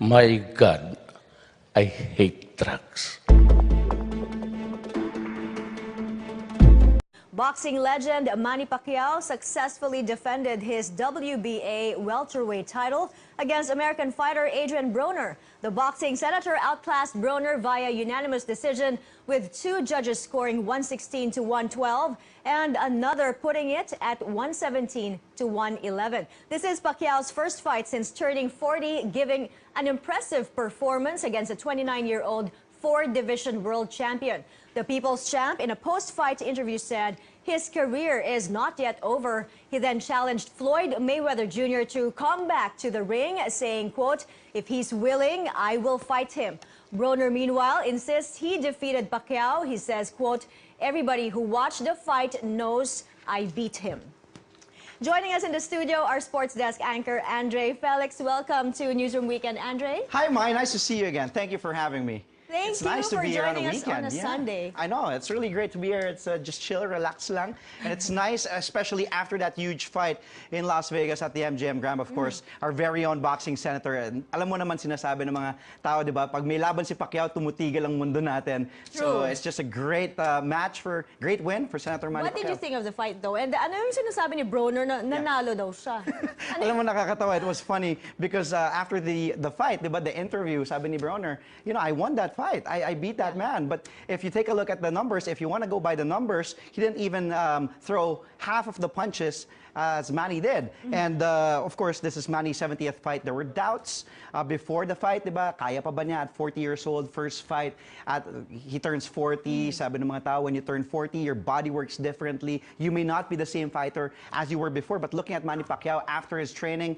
My God, I hate drugs. Boxing legend Manny Pacquiao successfully defended his WBA welterweight title against American fighter Adrian Broner. The boxing senator outclassed Broner via unanimous decision, with two judges scoring 116 to 112 and another putting it at 117 to 111. This is Pacquiao's first fight since turning 40, giving an impressive performance against a 29-year-old four-division world champion. The People's Champ, in a post-fight interview, said his career is not yet over. He then challenged Floyd Mayweather Jr. to come back to the ring, saying, quote, "If he's willing, I will fight him." Broner, meanwhile, insists he defeated Pacquiao. He says, quote, "Everybody who watched the fight knows I beat him." Joining us in the studio, our sports desk anchor, Andre Felix. Welcome to Newsroom Weekend, Andre. Hi, Mai. Nice to see you again. Thank you for having me. Thank you for joining us on a Sunday. I know, it's really great to be here. It's just chill, relax lang. And it's nice, especially after that huge fight in Las Vegas at the MGM Grand, of course, our very own boxing senator. And alam mo naman sinasabi ng mga tao, di ba? Pag may laban si Pacquiao, tumutigil ang mundo natin. So it's just a great great win for Senator Manny Pacquiao. What did you think of the fight, though? And ano yung sinasabi ni Broner na nanalo daw siya? Alam mo, nakakatawa. It was funny because after the fight, di ba, the interview, sabi ni Broner, you know, I won that fight. I beat that man. But if you take a look at the numbers, if you want to go by the numbers, he didn't even throw half of the punches as Manny did. And of course, this is Manny's 70th fight. There were doubts before the fight, diba? Kaya pa ba niya at 40 years old, first fight? He turns 40. Sabi ng mga tao, when you turn 40, your body works differently. You may not be the same fighter as you were before. But looking at Manny Pacquiao after his training,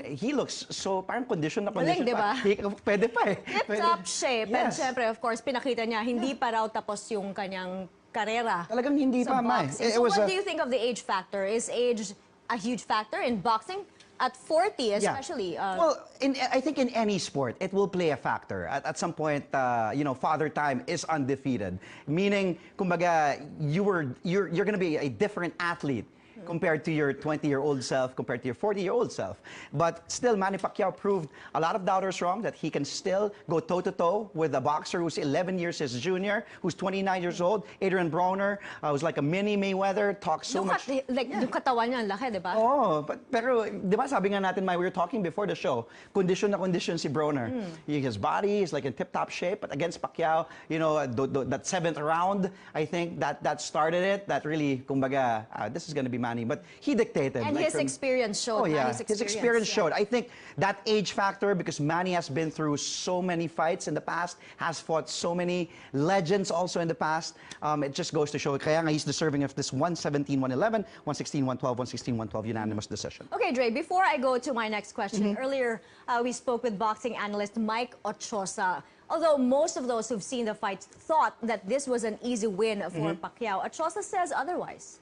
he looks so parang condition na condition pa. Pwede pa eh. Tip-top shape. Yes. And syempre, of course, pinakita niya, hindi pa raw tapos yung kanyang karera. Talagang hindi pa, Mai. So what do you think of the age factor? Is age a huge factor in boxing? At 40, especially. Well, I think in any sport, it will play a factor. At some point, you know, Father Time is undefeated. Meaning, kumbaga, you're going to be a different athlete compared to your 20-year-old self, compared to your 40-year-old self. But still, Manny Pacquiao proved a lot of doubters wrong, that he can still go toe-to-toe with a boxer who's 11 years his junior, who's 29 years old, Adrian Broner, who's like a mini Mayweather, talks so much. Like, yung katawan niya, ang laki, di ba? Oh, pero, di ba, sabi nga natin, Mai, we were talking before the show, condition na condition si Broner. His body is like in tip-top shape, but against Pacquiao, you know, that 7th round, I think that started it, that really, kumbaga, this is going to be Manny. But he dictated. And like his experience showed. Oh, yeah. His experience showed. I think that age factor, because Manny has been through so many fights in the past, has fought so many legends also in the past, it just goes to show. Kaya nga he's deserving of this 117-111, 116-112, 116-112 unanimous decision. Okay, Dre, before I go to my next question, earlier we spoke with boxing analyst Mike Ochoa. Although most of those who've seen the fight thought that this was an easy win for Pacquiao, Ochoa says otherwise.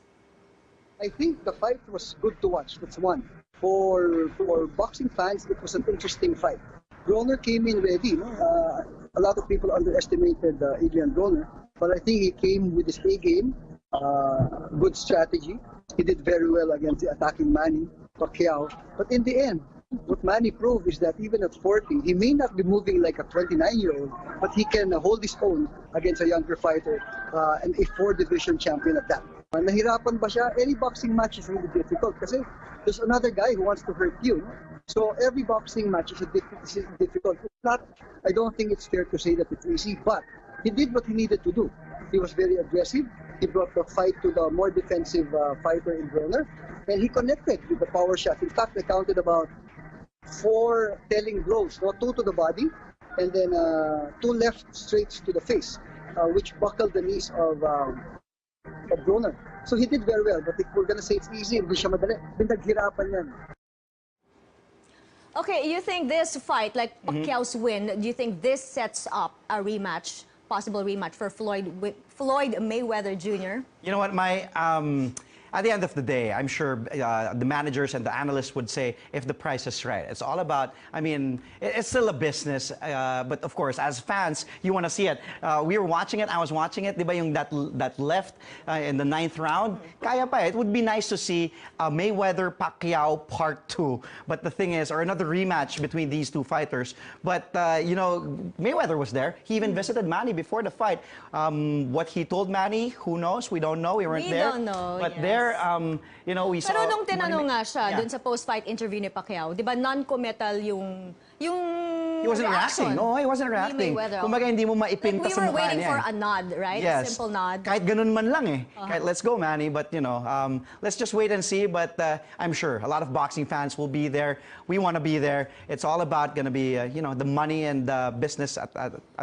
I think the fight was good to watch. That's one. For boxing fans, it was an interesting fight. Broner came in ready. A lot of people underestimated Adrian Broner, but I think he came with his A game, good strategy. He did very well against the attacking Manny Pacquiao. But in the end, what Manny proved is that even at 40, he may not be moving like a 29-year-old, but he can hold his own against a younger fighter and a four-division champion at that. Nahirapan ba siya? Any boxing match is really difficult kasi there's another guy who wants to hurt you. So every boxing match is difficult. It's not, I don't think it's fair to say that it's easy, but he did what he needed to do. He was very aggressive. He brought the fight to the more defensive fighter in Broner, and he connected with the power shot. In fact, I counted about 4 telling blows, 2 to the body, and then 2 left straights to the face, which buckled the knees of Broner. So he did very well, but if we're gonna say it's easy, hindi siya madali. Pinaghirapan yan. Okay, you think this fight, like Pacquiao's win, do you think this sets up a rematch, possible rematch for Floyd Mayweather Jr.? You know what, at the end of the day, I'm sure the managers and the analysts would say if the price is right. It's all about, I mean, it's still a business, but of course, as fans, you want to see it. We were watching it, I was watching it, di ba yung that left in the 9th round? Kaya pa, it would be nice to see Mayweather-Pacquiao Part 2. But the thing is, or another rematch between these two fighters. But, you know, Mayweather was there. He even visited Manny before the fight. What he told Manny, who knows? We don't know. We weren't there. We don't know, But yes. there, you know, we saw... Pero nung tinanong nga siya, Yeah. dun sa post-fight interview ni Pacquiao, di ba non-committal yung He wasn't reacting. reaction No, he wasn't ni reacting. Mayweather. Kumbaga, hindi mo maipinta Like, we sa were mukha waiting niya. for a nod, right? A simple nod. Kahit ganun man lang eh. Kahit, let's go, Manny. But, you know, let's just wait and see. But I'm sure a lot of boxing fans will be there. We want to be there. It's all about going to be, you know, the money and the business at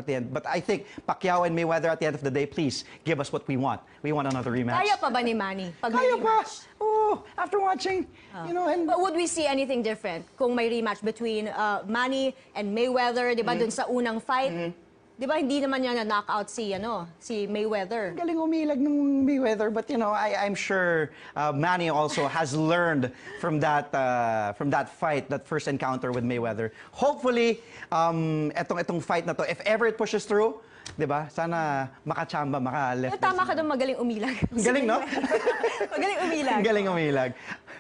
the end. But I think Pacquiao and Mayweather, at the end of the day, please give us what we want. We want another rematch. Kaya pa ba ni Manny? Pag may Kaya pa. rematch? Oh, after watching, you know, and... But would we see anything different kung may rematch between Manny and Mayweather, di ba, dun sa unang fight? Di ba, hindi naman niya na-knockout si Mayweather. Galing umilag ng Mayweather, but you know, I'm sure Manny also has learned from that fight, that first encounter with Mayweather. Hopefully, etong fight na to, if ever it pushes through, di ba? Sana makachamba, maka-left. Tama ka doon, magaling umilag. Galing, no? Magaling umilag. Galing umilag.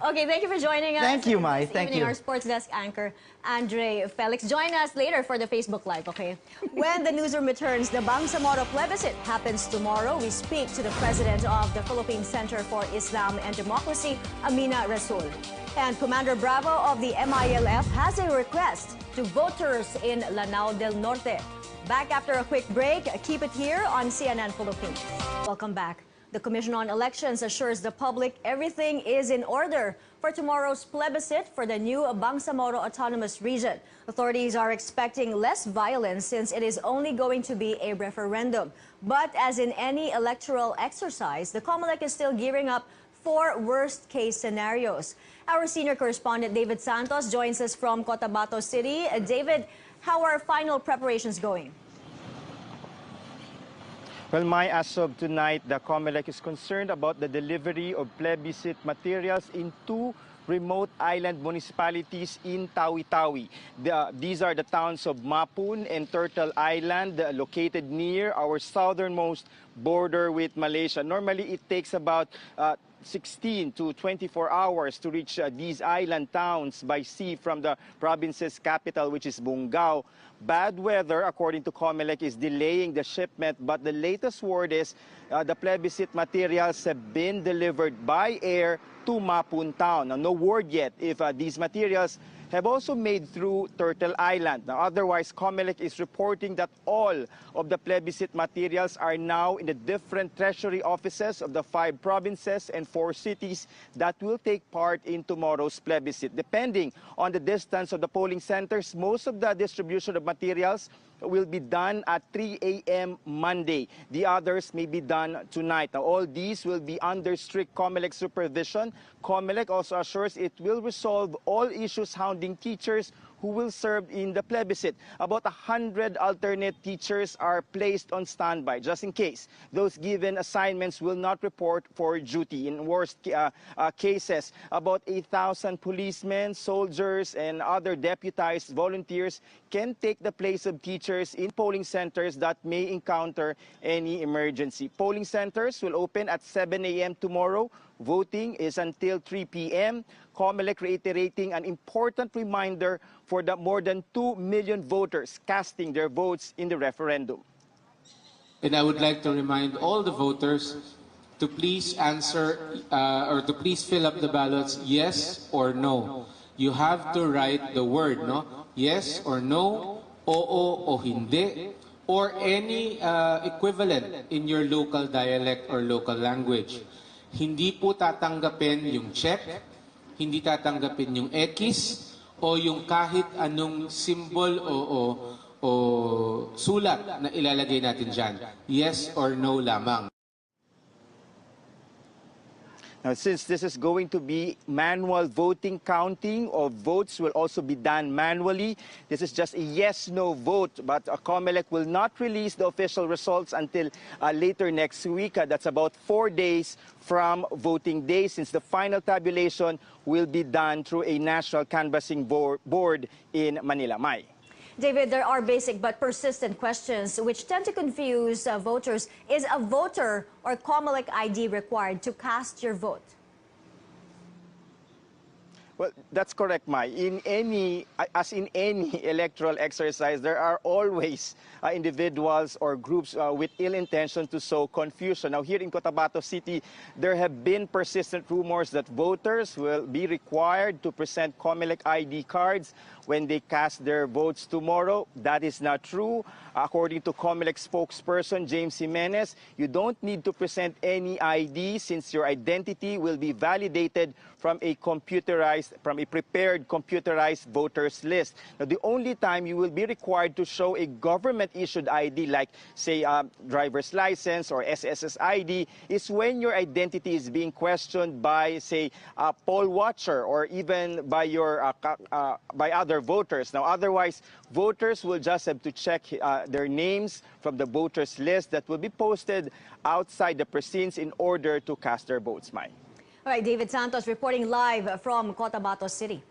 Okay, thank you for joining us. Thank you, Mai. This Thank evening, you. Our sports desk anchor, Andre Felix. Join us later for the Facebook Live, okay? When the newsroom returns, the Bangsamoro plebiscite happens tomorrow. We speak to the president of the Philippine Center for Islam and Democracy, Amina Rasul. And Commander Bravo of the MILF has a request to voters in Lanao del Norte. Back after a quick break. Keep it here on CNN Philippines. Welcome back. The Commission on Elections assures the public everything is in order for tomorrow's plebiscite for the new Bangsamoro Autonomous Region. Authorities are expecting less violence since it is only going to be a referendum. But as in any electoral exercise, the COMELEC is still gearing up for worst-case scenarios. Our senior correspondent David Santos joins us from Cotabato City. David, how are final preparations going? Well, as of tonight, the COMELEC is concerned about the delivery of plebiscite materials in 2 remote island municipalities in Tawi-Tawi. These are the towns of Mapun and Turtle Island, located near our southernmost border with Malaysia. Normally, it takes about 16 to 24 hours to reach these island towns by sea from the province's capital, which is Bungao. Bad weather, according to COMELEC, is delaying the shipment, but the latest word is the plebiscite materials have been delivered by air to Mapun Town. Now, no word yet if these materials have also made through Turtle Island. Now, otherwise, COMELEC is reporting that all of the plebiscite materials are now in the different treasury offices of the 5 provinces and 4 cities that will take part in tomorrow's plebiscite. Depending on the distance of the polling centers, most of the distribution of materials will be done at 3 a.m. Monday. The others may be done tonight. Now, all these will be under strict COMELEC supervision. COMELEC also assures it will resolve all issues surrounding teachers who will serve in the plebiscite. About 100 alternate teachers are placed on standby, just in case those given assignments will not report for duty. In worst cases, about 8,000 policemen, soldiers, and other deputized volunteers can take the place of teachers in polling centers that may encounter any emergency. Polling centers will open at 7 a.m. tomorrow. Voting is until 3 p.m. COMELEC reiterating an important reminder for the more than 2 million voters casting their votes in the referendum. And I would like to remind all the voters to please answer or to please fill up the ballots yes or no. You have to write the word, no? Yes or no, oo o hindi, or any equivalent in your local dialect or local language. Hindi po tatanggapin yung check, hindi tatanggapin yung X, o yung kahit anong symbol o sulat na ilalagay natin dyan. Yes or no lamang. Now, since this is going to be manual voting, counting of votes will also be done manually. This is just a yes-no vote, but COMELEC will not release the official results until later next week. That's about 4 days from voting day, since the final tabulation will be done through a national canvassing board in Manila. Mai. David, there are basic but persistent questions which tend to confuse voters. Is a voter or COMELEC ID required to cast your vote? Well, that's correct, Mai. As in any electoral exercise, there are always individuals or groups with ill intention to sow confusion. Now, here in Cotabato City, there have been persistent rumors that voters will be required to present COMELEC ID cards when they cast their votes tomorrow. That is not true. According to COMELEC spokesperson James Jimenez, you don't need to present any ID since your identity will be validated from a prepared computerized voters list. Now, the only time you will be required to show a government-issued ID, like, say, driver's license or SSS ID, is when your identity is being questioned by, say, a poll watcher or even by by other voters. Now, otherwise, voters will just have to check their names from the voters list that will be posted outside the precincts in order to cast their votes, Mai. All right, David Santos reporting live from Cotabato City.